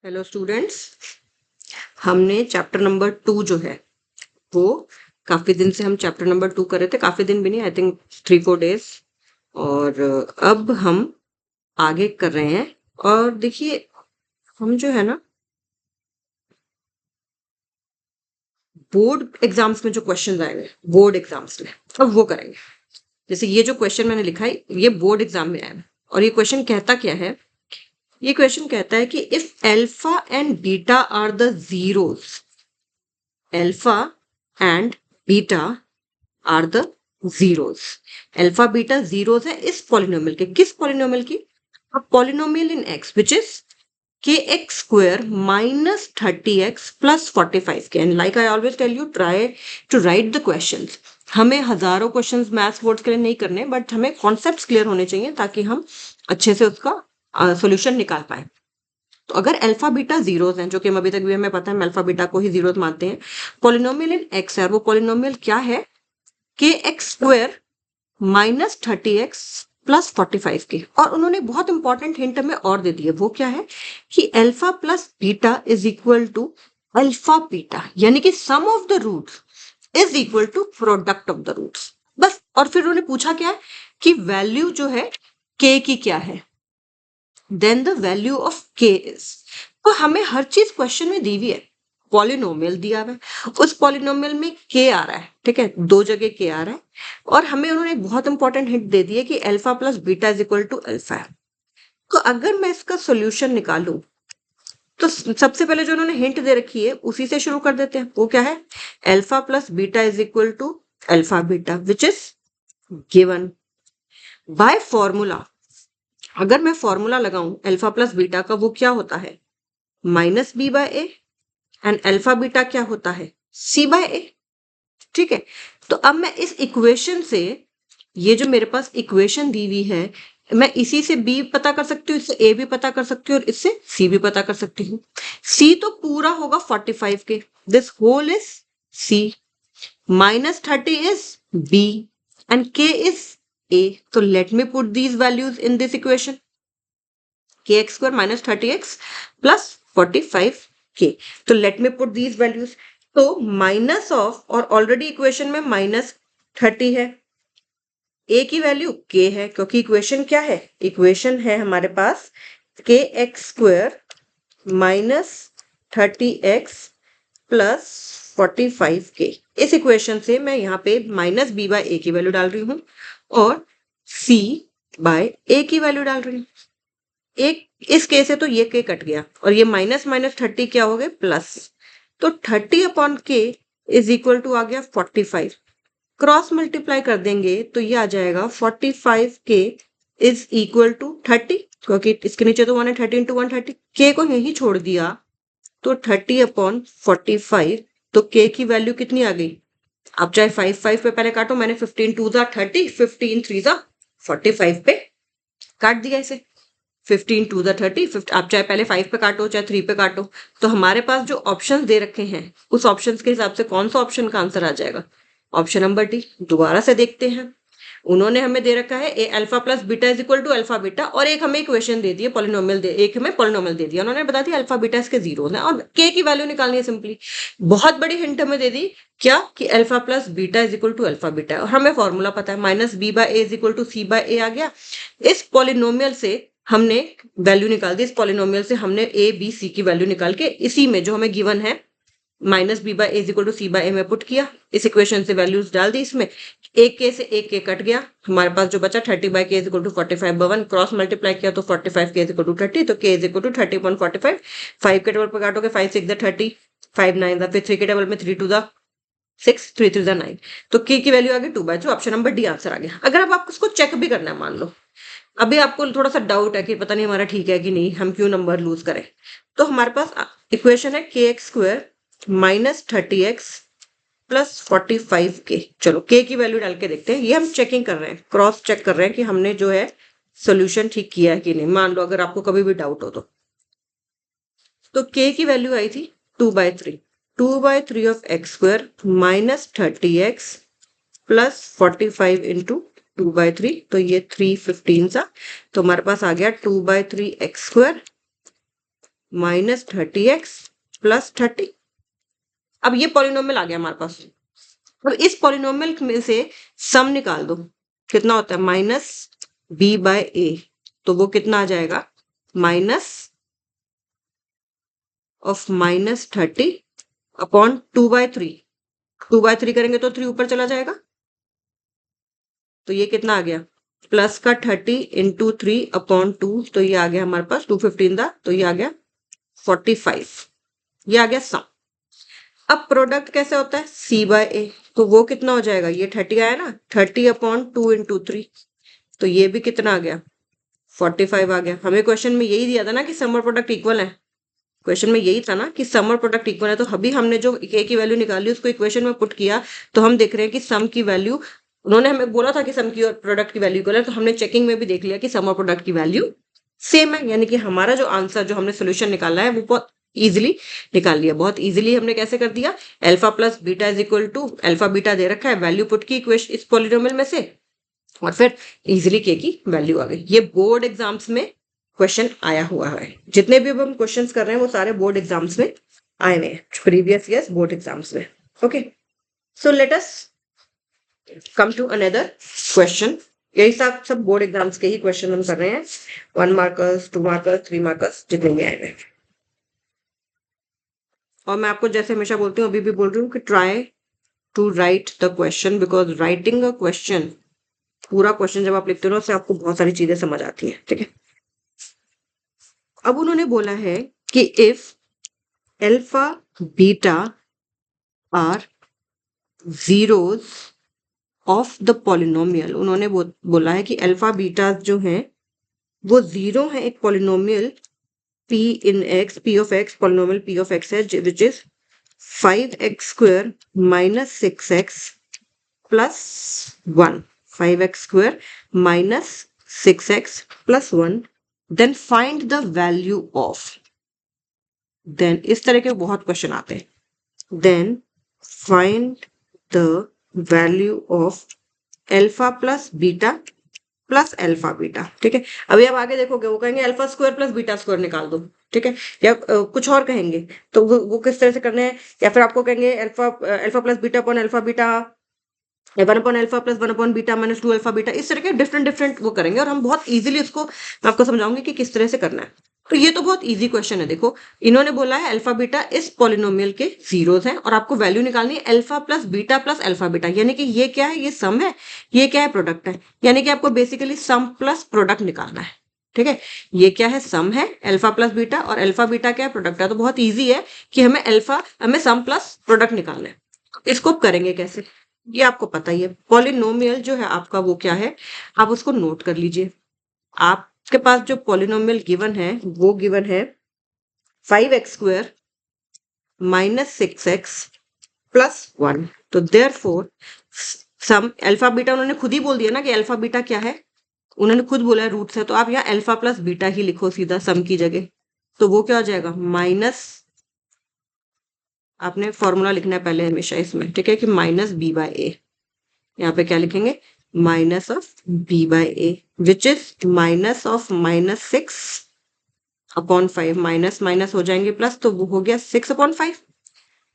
Hello students. हमने chapter number 2 जो है वो काफी दिन से हम चैप्टर नंबर 2 कर रहे थे, काफी दिन भी नहीं, आई थिंक 3-4 डेज। और अब हम आगे कर रहे हैं। और देखिए, हम जो है ना बोर्ड एग्जाम्स में जो क्वेश्चन आए हुए बोर्ड एग्जाम्स में, अब वो करेंगे। जैसे ये जो क्वेश्चन मैंने लिखा है ये बोर्ड एग्जाम में आया है। और ये क्वेश्चन कहता क्या है? ये क्वेश्चन कहता है कि if alpha and beta are the zeros, alpha and beta are the zeros, alpha beta zeros है इस पॉलिनोमियल के। किस पॉलिनोमियल की? A polynomial in x which is k x square minus 30x plus 45 k. And like I always tell you, try to write the questions. हमें हजारों questions maths boards के लिए नहीं करने, बट हमें कॉन्सेप्ट्स क्लियर होने चाहिए ताकि हम अच्छे से उसका सॉल्यूशन निकाल पाए। तो अगर अल्फा बीटा जीरोस हैं, जो कि अभी तक भी हमें पता है, हम अल्फा बीटा को ही जीरोस मानते हैं। पॉलिनोमियल इन एक्स है और वो पॉलिनोमियल क्या है? के x square minus 30x plus 45 के। और उन्होंने बहुत इंपॉर्टेंट हिंट हमें और दे दी है, वो क्या है कि alpha plus beta is equal to alpha beta, यानी कि sum of the roots is equal to product of the roots. बस। और फिर उन्होंने पूछा क्या है कि वैल्यू जो है के की क्या है, देन द वैल्यू ऑफ के इज। तो हमें हर चीज क्वेश्चन में दी हुई है। पॉलिनोमियल दिया हुआ है, उस पॉलिनोमियल में के आ रहा है, ठीक है, 2 जगह के आ रहा है। और हमें उन्होंने एक बहुत इंपॉर्टेंट हिंट दे दी है कि alpha plus beta is equal to alpha है। तो अगर मैं इसका सोल्यूशन निकालूं तो सबसे पहले जो उन्होंने हिंट दे रखी है उसी से शुरू कर देते हैं। वो क्या है? Alpha plus beta is equal to alpha beta which is given by formula. अगर मैं फॉर्मूला लगाऊं अल्फा प्लस बीटा का, वो क्या होता है? Minus B by A. And alpha beta क्या होता है? C by A. ठीक है। तो अब मैं इस इक्वेशन से, ये जो मेरे पास इक्वेशन दी हुई है, मैं इसी से बी पता कर सकती हूँ, इससे ए भी पता कर सकती हूँ और इससे सी भी पता कर सकती हूँ। सी तो पूरा होगा 45 k, this whole is C, minus 30 is B and k is A. तो let me put these values in this equation, k x square minus 30x plus 45k। तो let me put these values. तो minus of, और already equation में minus 30 है, a की value k है, क्योंकि equation क्या है? इक्वेशन है हमारे पास के x square minus 30x plus 45k। इस इक्वेशन से मैं यहाँ पे माइनस बी बाय ए की वैल्यू डाल रही हूँ और c बाय ए की वैल्यू डाल रही हूँ। एक इस केस से तो ये के कट गया और ये माइनस माइनस 30 क्या हो गए? प्लस। तो 30 अपॉन के इज इक्वल टू आ गया 45। क्रॉस मल्टीप्लाई कर देंगे तो ये आ जाएगा 45 के इज इक्वल टू 30, क्योंकि इसके नीचे तो 1 है, 30 इंटू 130। के को यहीं छोड़ दिया तो 30 अपॉन 45। तो के की वैल्यू कितनी आ गई? आप चाहे 5 पे पहले काटो, मैंने 15 टू ज़ा 30, 15 3 ज़ा 45 पे काट दिया इसे। 15 टू द 30, आप चाहे पहले 5 पे काटो चाहे 3 पे काटो। तो हमारे पास जो ऑप्शंस दे रखे हैं उस ऑप्शंस के हिसाब से कौन सा ऑप्शन का आंसर आ जाएगा? Option number D. दोबारा से देखते हैं। उन्होंने हमें दे रखा है a alpha plus beta is equal to alpha beta, और एक हमें इक्वेशन दे दी है पॉलिनोमियल दे, एक हमें पॉलिनोमियल दे दिया। उन्होंने बता दिया अल्फा बीटा इसके जीरो है और के की वैल्यू निकालनी है सिंपली। बहुत बड़ी हिंट हमें दे दी क्या कि alpha plus beta is equal to alpha beta, और हमें फॉर्मूला पता है minus B by A is equal to C by A आ गया। इस पॉलिनोमियल से हमने वैल्यू निकाल दी, इस पॉलिनोमियल से हमने ए बी सी की वैल्यू निकाल के इसी में जो हमें गिवन है minus B by A equal to C by A में पुट किया। इस इक्वेशन से वैल्यूज डाल दी इसमें, एक के से एक के कट गया, हमारे पास जो बचा 30 by K equal to 45 by 1, cross multiply किया तो 45 के इक्वल टू 30, तो के इक्वल टू 30.45। 5 के टेबल पर काटोगे 5 6 30, 5 9 फिर 3 के टेबल में 3 2 6, 3 3 9। तो के की वैल्यू आ गई 2/2। ऑप्शन नंबर डी आंसर आ गया। अगर अब आपको इसको चेक भी करना है, मान लो अभी आपको थोड़ा सा डाउट है कि पता नहीं हमारा ठीक है कि नहीं, हम क्यों नंबर लूज करें, तो हमारे पास इक्वेशन है के x square minus 30x plus 45k। चलो के की वैल्यू डाल के देखते हैं। ये हम चेकिंग कर रहे हैं, क्रॉस चेक कर रहे हैं कि हमने जो है सोल्यूशन ठीक किया है कि नहीं। मान लो अगर आपको कभी भी डाउट हो तो के की वैल्यू आई थी 2/3, 2/3 of x square minus 30x plus 45 into 2/3, तो ये 315 सा। तो हमारे पास आ गया 2/3 x square minus 30x plus 30। अब ये पॉलिनोमियल आ गया हमारे पास। अब इस पॉलिनोमियल में से सम निकाल दो, कितना होता है माइनस b बाय ए, तो वो कितना आ जाएगा माइनस ऑफ माइनस 30 अपॉन 2/3। 2/3 करेंगे तो 3 ऊपर चला जाएगा, तो ये कितना आ गया प्लस का 30 इंटू 3/2, तो ये आ गया हमारे पास 215 था, तो ये आ गया 45। ये आ गया सम। अब प्रोडक्ट कैसे होता है c बाय ए, तो वो कितना हो जाएगा, ये 30 आया ना, 30/2 इंटू 3, तो ये भी कितना आ गया 45 आ गया। हमें क्वेश्चन में यही दिया था ना कि सम और प्रोडक्ट इक्वल है, क्वेश्चन में यही था ना कि सम और प्रोडक्ट इक्वल है, तो अभी हमने जो ए की वैल्यू निकाली उसको इक्वेशन में पुट किया, तो हम देख रहे हैं कि सम की वैल्यू, उन्होंने हमें बोला था कि सम की और प्रोडक्ट की वैल्यू इक्वल है, तो हमने चेकिंग में भी देख लिया कि सम और प्रोडक्ट की वैल्यू सेम है, यानी कि हमारा जो आंसर जो हमने सोल्यूशन निकाला है वो बहुत इजिली निकाल लिया। बहुत इजिली हमने कैसे कर दिया, alpha plus beta is equal to, alpha beta दे रखा है, वैल्यू पुट की इक्वेशन इस पॉलिनोमियल में से, और फिर इजिली के की वैल्यू आ गई। ये बोर्ड एग्जाम्स में क्वेश्चन आया हुआ है, जितने भी अब हम क्वेश्चंस कर रहे हैं वो सारे बोर्ड एग्जाम्स में आए हुए हैं, प्रीवियस ईयर्स बोर्ड एग्जाम्स में। Okay, so let us come to another question. यही सब बोर्ड एग्जाम्स के ही क्वेश्चन हम कर रहे हैं, 1 मार्कर्स, 2 मार्कर्स, 3 मार्कर्स, जितने भी आए हुए हैं। और मैं आपको जैसे हमेशा बोलती हूँ, अभी भी बोल रही हूँ कि try to write the question, because writing a question, पूरा क्वेश्चन जब आप लिखते हो ना उससे आपको बहुत सारी चीजें समझ आती हैं। ठीक है, अब उन्होंने बोला है कि if alpha beta are zeros of the polynomial, उन्होंने बोला है कि अल्फा बीटा जो है वो जीरो है एक polynomial p in x, p of x, polynomial p of x है which is 5x square minus 6x plus 1, 5x square minus 6x plus 1, then find the value of, then इस तरह के बहुत क्वेश्चन आते हैं, then find the value of alpha plus beta plus alpha beta. ठीक है, अभी आप आगे देखोगे वो कहेंगे alpha square plus beta square निकाल दो। ठीक है, या कुछ और कहेंगे, तो वो किस तरह से करने हैं, या फिर आपको कहेंगे alpha alpha plus beta upon alpha beta, 1/अल्फा प्लस 1/बीटा माइनस 2 अल्फा बीटा, इस तरह के डिफरेंट डिफरेंट वो करेंगे, और हम बहुत इजीली उसको मैं आपको समझाऊंगी कि किस तरह से करना है। तो ये तो बहुत इजी क्वेश्चन है। देखो, इन्होंने बोला है अल्फा बीटा इस पॉलिनोमियल के जीरोस हैं, और आपको वैल्यू निकालनी है alpha plus beta plus alpha beta, यानी कि ये क्या है, ये सम है, ये क्या है प्रोडक्ट है, यानी कि आपको बेसिकली सम प्लस प्रोडक्ट निकालना है। ठीक है, ये क्या है, सम है अल्फा प्लस बीटा, और अल्फा बीटा क्या है, प्रोडक्ट है। तो बहुत ईजी है कि हमें सम प्लस प्रोडक्ट निकालना है। इसको करेंगे कैसे, ये आपको पता ही है। पॉलिनोमियल जो है आपका वो क्या है, आप उसको नोट कर लीजिए। आपके पास जो पॉलिनोमियल गिवन है वो गिवन है 5x square minus 6x plus 1, तो देयरफॉर सम अल्फा बीटा, उन्होंने खुद ही बोल दिया ना कि अल्फा बीटा क्या है, उन्होंने खुद बोला है रूट्स है, तो आप यहाँ अल्फा प्लस बीटा ही लिखो सीधा सम की जगह, तो वो क्या हो जाएगा माइनस, आपने फॉर्मूला लिखना है पहले हमेशा इसमें, ठीक है, कि माइनस बी बाय ए, यहाँ पे क्या लिखेंगे minus of B by A, which is minus of minus 6/5, minus minus हो जाएंगे प्लस, तो वो हो गया 6/5।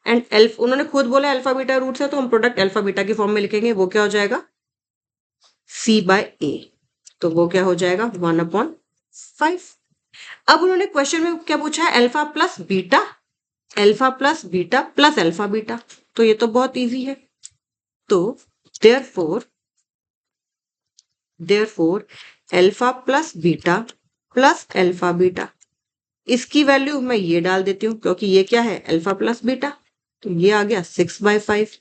एंड एल्फ, उन्होंने खुद बोला अल्फा बीटा रूट्स है, तो हम प्रोडक्ट अल्फा बीटा की फॉर्म में लिखेंगे, वो क्या हो जाएगा c बाय ए, तो वो क्या हो जाएगा 1/5। अब उन्होंने क्वेश्चन में क्या पूछा है, alpha plus beta, alpha plus beta plus alpha beta, तो ये तो बहुत इजी है। तो therefore alpha plus beta plus alpha beta, इसकी वैल्यू मैं ये डाल देती हूँ क्योंकि ये क्या है अल्फा प्लस बीटा, तो ये आ गया 6/5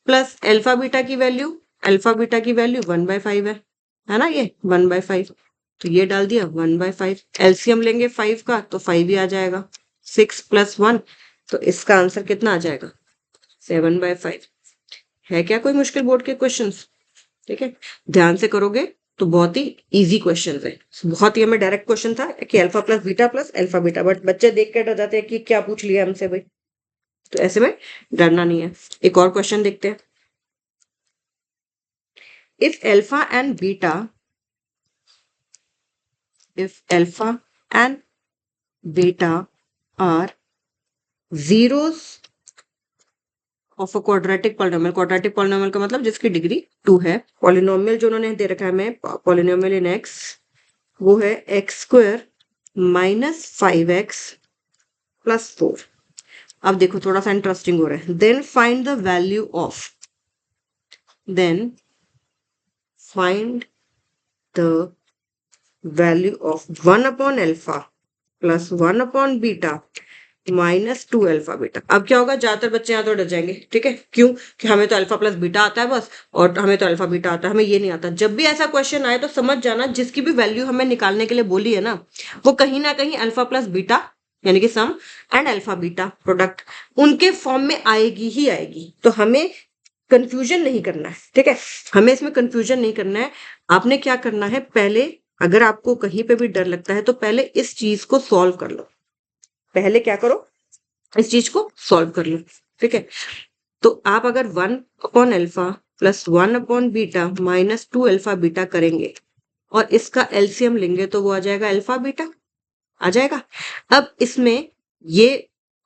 प्लस अल्फा बीटा की वैल्यू, अल्फा बीटा की वैल्यू 1/5 है ना, ये 1/5, तो ये डाल दिया 1/5, एलसीएम लेंगे 5 का तो 5 ही आ जाएगा, 6 प्लस 1, तो इसका आंसर कितना आ जाएगा 7/5। है क्या कोई मुश्किल बोर्ड के क्वेश्चंस? ठीक है, ध्यान से करोगे तो बहुत ही इजी क्वेश्चन है। बहुत ही हमें डायरेक्ट क्वेश्चन था कि alpha plus alpha beta, but बच्चे देख के डर जाते हैं कि क्या पूछ लिया हमसे भाई, तो ऐसे में डरना नहीं है। एक और क्वेश्चन देखते हैं, if alpha and beta, if alpha and beta are zeros of a quadratic polynomial. Quadratic polynomial का मतलब जिसकी डिग्री 2 है। पॉलिनोमियल जो उन्होंने दे रखा है हमें, पॉलिनोमियल इन एक्स, वो है x square minus 5x plus 4। अब देखो थोड़ा सा इंटरेस्टिंग हो रहा है। Then find the value of, then find the value of 1 upon alpha plus 1 upon beta minus 2 alpha beta. अब क्या होगा, ज्यादातर बच्चे यहाँ तो डर जाएंगे, ठीक है, क्यों कि हमें तो अल्फा प्लस बीटा आता है बस, और हमें तो अल्फा बीटा आता है, हमें ये नहीं आता। जब भी ऐसा क्वेश्चन आए तो समझ जाना जिसकी भी वैल्यू हमें निकालने के लिए बोली है ना, वो कहीं ना कहीं अल्फा प्लस बीटा यानी कि सम एंड अल्फा बीटा प्रोडक्ट उनके फॉर्म में आएगी ही आएगी। तो हमें कंफ्यूजन नहीं करना है, ठीक है, हमें इसमें कंफ्यूजन नहीं करना है। आपने क्या करना है, पहले अगर आपको कहीं पे भी डर लगता है तो पहले इस चीज को सॉल्व कर लो। पहले क्या करो, इस चीज को सॉल्व कर लो, ठीक है। तो आप अगर 1 upon alpha plus 1 upon beta minus 2 alpha beta करेंगे और इसका एलसीएम लेंगे तो वो आ जाएगा अल्फा बीटा, आ जाएगा। अब इसमें ये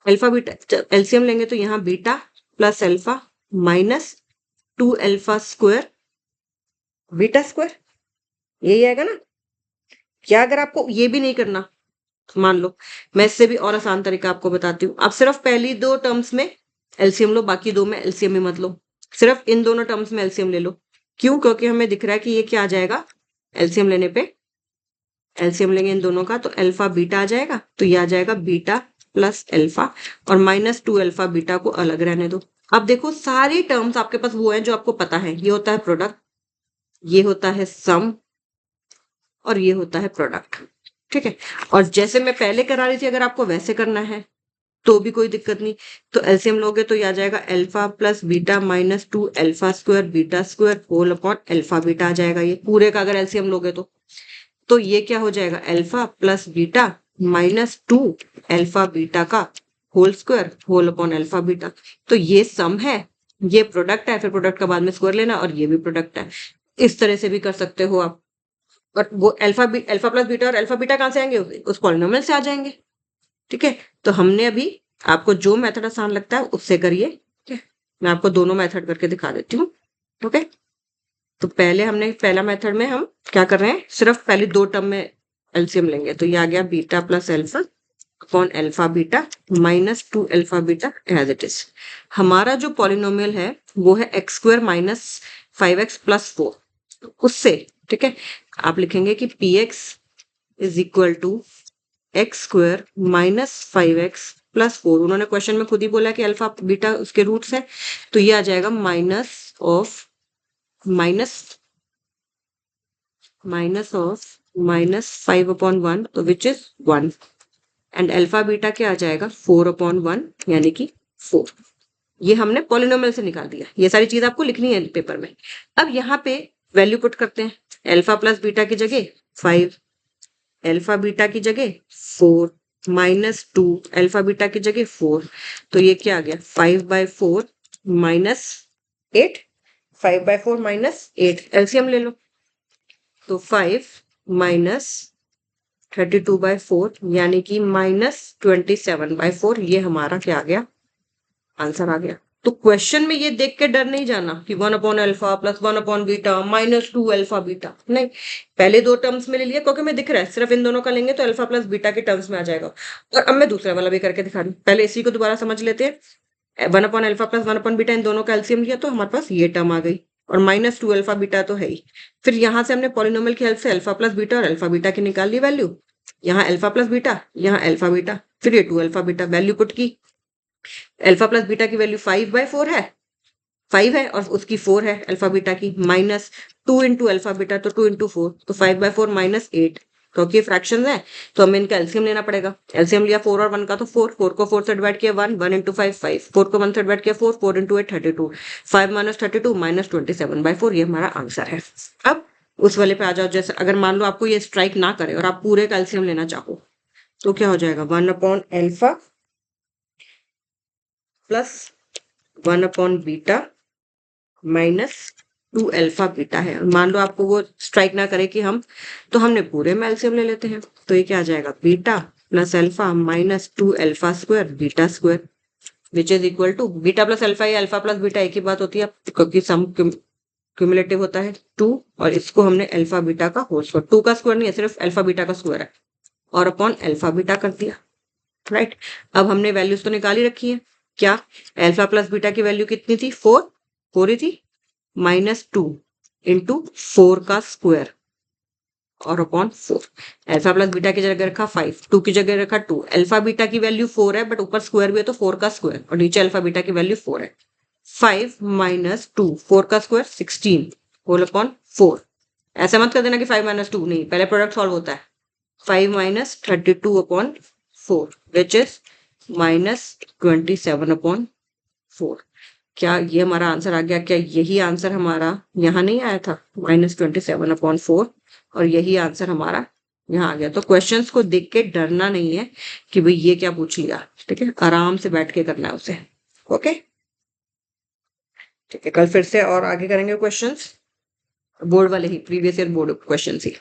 अल्फा बीटा एलसीएम लेंगे तो यहाँ beta plus alpha minus 2 alpha square beta square, यही आएगा ना। क्या अगर आपको ये भी नहीं करना, मान लो मैं इससे भी और आसान तरीका आपको बताती हूँ। आप सिर्फ पहली दो टर्म्स में एलसीएम लो, बाकी दो में एलसीएम ही मत लो, सिर्फ इन दोनों टर्म्स में एलसीएम ले लो। क्यों, क्योंकि हमें दिख रहा है कि ये क्या आ जाएगा, एलसीएम लेने पे, एलसीएम लेंगे इन दोनों का तो अल्फा बीटा आ जाएगा, तो ये आ जाएगा बीटा प्लस अल्फा और माइनस 2 अल्फा बीटा को अलग रहने दो। अब देखो सारी टर्म्स आपके पास वो है जो आपको पता है, ये होता है प्रोडक्ट, ये होता है सम और ये होता है प्रोडक्ट, ठीक है। और जैसे मैं पहले करा रही थी अगर आपको वैसे करना है तो भी कोई दिक्कत नहीं। तो एलसीएम लोगे तो ये आ जाएगा alpha plus beta minus 2 alpha square beta square whole upon alpha beta आ जाएगा। ये पूरे का अगर एलसीएम लोगे तो ये क्या हो जाएगा, alpha plus beta minus 2 alpha beta का whole square whole upon alpha beta. तो ये सम है, ये प्रोडक्ट है, फिर प्रोडक्ट का बाद में स्क्वायर लेना, और ये भी प्रोडक्ट है। इस तरह से भी कर सकते हो आप। और वो अल्फा प्लस बीटा और अल्फा बीटा कहाँ से आएंगे, उस पॉलिनोमियल से आ जाएंगे, ठीक है। तो हमने अभी आपको जो मेथड आसान लगता है उससे करिए, ठीक है। मैं आपको दोनों मेथड करके दिखा देती हूँ, ओके। तो पहले हमने पहला मेथड में हम क्या कर रहे हैं, सिर्फ पहली दो टर्म में एलसीएम लेंगे, तो ये आ गया beta plus alpha upon alpha beta minus 2 alpha beta as it is. हमारा जो पॉलिनोमियल है वो है x square minus 5x plus 4, उससे, ठीक है, आप लिखेंगे कि P X is equal to X square minus 5x plus 4। उन्होंने क्वेश्चन में खुद ही बोला कि अल्फा बीटा उसके रूट्स है, तो ये आ जाएगा माइनस ऑफ माइनस 5 अपॉन 1, तो which is 1, and alpha beta क्या आ जाएगा 4 अपॉन 1 यानी कि 4। ये हमने पॉलिनोमियल से निकाल दिया। ये सारी चीज आपको लिखनी है पेपर में। अब यहाँ पे वैल्यू पुट करते हैं, अल्फा प्लस बीटा की जगह 5, अल्फा बीटा की जगह 4 माइनस 2 अल्फा बीटा की जगह 4, तो ये क्या आ गया 5/4 माइनस 8, 5/4 माइनस 8, एलसीएम ले लो, तो 5 माइनस 32/4 यानी कि माइनस 27/4। ये हमारा क्या आ गया, आंसर आ गया। तो क्वेश्चन में ये देख के डर नहीं जाना कि 1 upon alpha plus 1 upon beta minus 2 alpha beta, नहीं, पहले दो टर्म्स में ले लिया क्योंकि मैं दिख रहा है सिर्फ इन दोनों का लेंगे तो अल्फा प्लस बीटा के टर्म्स में आ जाएगा। और अब मैं दूसरा वाला भी करके दिखा रही हूँ, पहले इसी को दोबारा समझ लेते हैं। 1 upon alpha plus 1 upon beta इन दोनों का एलसीएम लिया तो हमारे पास ये टर्म आ गई, और माइनस 2 अल्फा बीटा तो है ही। फिर यहाँ से हमने पॉलिनोमियल की हेल्प से अल्फा प्लस बीटा और अल्फा बीटा की निकाल ली वैल्यू, यहाँ अल्फा प्लस बीटा, यहाँ अल्फा बीटा, फिर ये 2 अल्फा बीटा वैल्यू पुट की। अल्फा प्लस बीटा की वैल्यू 5/4 है, 5 है, और उसकी 4 है अल्फा बीटा की, माइनस 2 इंटू अल्फा बीटा तो 2 इंटू 4, तो 5/4 माइनस 8, क्योंकि फ्रैक्शन है तो हमें इनका एलसीएम लेना पड़ेगा। एलसीएम लिया 4 और 1 का तो 4, 4 को 4 से डिवाइड किया 1, 1 इंटू 5 5, 4 को 1 से डिवाइड किया 4, 4 इंटू 8 32, 5 माइनस 32 माइनस 27/4, ये हमारा आंसर है। अब उस वाले पे आ जाओ, जैसे अगर मान लो आपको ये स्ट्राइक ना करे और आप पूरे का एलसीएम लेना चाहो तो क्या हो जाएगा, 1 upon alpha plus 1 upon beta minus 2 alpha beta है। मान लो आपको वो स्ट्राइक ना करे कि हम, तो हमने पूरे में एलसीएम ले लेते हैं, तो ये क्या आ जाएगा beta plus alpha minus 2 alpha square beta square which is equal to beta plus alpha या अल्फा प्लस बीटा एक ही बात होती है क्योंकि सम क्यूमुलेटिव होता है 2 और इसको हमने अल्फा बीटा का होल स्क्वायर 2 का स्क्वायर नहीं है सिर्फ अल्फा बीटा का स्क्वायर है और अपॉन अल्फा बीटा कर दिया राइट। अब हमने वैल्यूज तो निकाल ही रखी है क्या अल्फा प्लस बीटा की वैल्यू कितनी थी 4 ही थी माइनस 2 इंटू 4 का स्क्वायर और अपॉन 4 अल्फा प्लस बीटा की जगह रखा 5 2 की जगह रखा 2 अल्फा बीटा की वैल्यू 4 है बट ऊपर स्क्वायर भी है तो 4 का स्क्वायर और नीचे अल्फा बीटा की वैल्यू 4 है 5 माइनस 2 4 का स्क्वायर 16 होल अपॉन 4 ऐसा मत कर देना कि 5 माइनस 2 नहीं पहले प्रोडक्ट सॉल्व होता है 5 minus 32 upon 4 which is minus 27 upon 4 क्या ये हमारा आंसर आ गया क्या यही आंसर हमारा यहाँ नहीं आया था माइनस 27 अपॉन 4 और यही आंसर हमारा यहाँ आ गया। तो क्वेश्चंस को देख के डरना नहीं है कि भाई ये क्या पूछ लिया ठीक है आराम से बैठ के करना है उसे ओके ठीक है कल फिर से और आगे करेंगे क्वेश्चंस बोर्ड वाले ही प्रीवियस ईयर बोर्ड क्वेश्चंस ही।